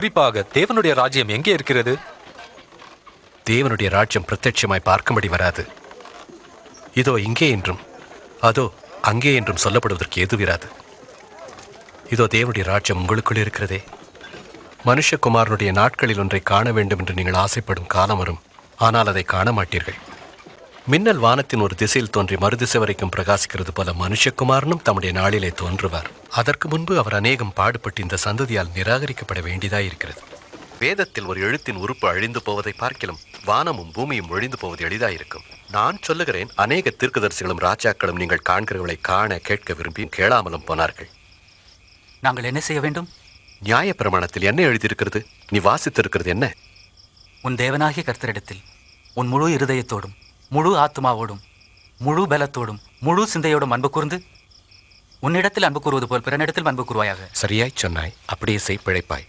குறிப்பாக தேவனுடைய ராஜ்யம் எங்கே இருக்கிறது? தேவனுடைய ராஜ்யம் பிரத்யட்சமாய் பார்க்கும்படி வராது. இதோ இங்கே என்றும் அதோ அங்கே என்றும் சொல்லப்படுவதற்கு எதுவிராது. இதோ தேவனுடைய ராஜ்யம் உங்களுக்குள் இருக்கிறதே. மனுஷகுமாரனுடைய நாட்களில் ஒன்றை காண வேண்டும் என்று நீங்கள் ஆசைப்படும் காலம் வரும், ஆனால் அதை காண மாட்டீர்கள். மின்னல் வானத்தின் ஒரு திசையில் தோன்றி மறுதிசை வரைக்கும் பிரகாசிக்கிறது போல மனுஷகுமாரனும் தம்முடைய நாளிலே தோன்றுவார். அதற்கு முன்பு அவர் அநேகம் பாடுபட்டு இந்த சந்ததியால் நிராகரிக்கப்பட வேண்டியதாயிருக்கிறது. வேதத்தில் ஒரு எழுத்தின் உறுப்பு அழிந்து போவதை பார்க்கிலும் வானமும் பூமியும் ஒழிந்து போவது எளிதாயிருக்கும். நான் சொல்லுகிறேன், அநேக தீர்க்கதரிசிகளும் ராஜாக்களும் நீங்கள் காண்கிறவர்களை காண கேட்க விரும்பி கேளாமலும் போனார்கள். நாங்கள் என்ன செய்ய வேண்டும்? நியாய பிரமாணத்தில் என்ன எழுதியிருக்கிறது? நீ வாசித்திருக்கிறது என்ன? உன் தேவனாகிய கர்த்தரிடத்தில் உன் முழு இருதயத்தோடும் முழு ஆத்மாவோடும் முழு பலத்தோடும் முழு சிந்தையோடும் அன்பு கூர்ந்து உன்னிடத்தில் அன்பு கூறுவது போல் பிறனிடத்தில் அன்பு கூறுவாயாக. சரியாய் சொன்னாய், அப்படியே செய், பிழைப்பாய்.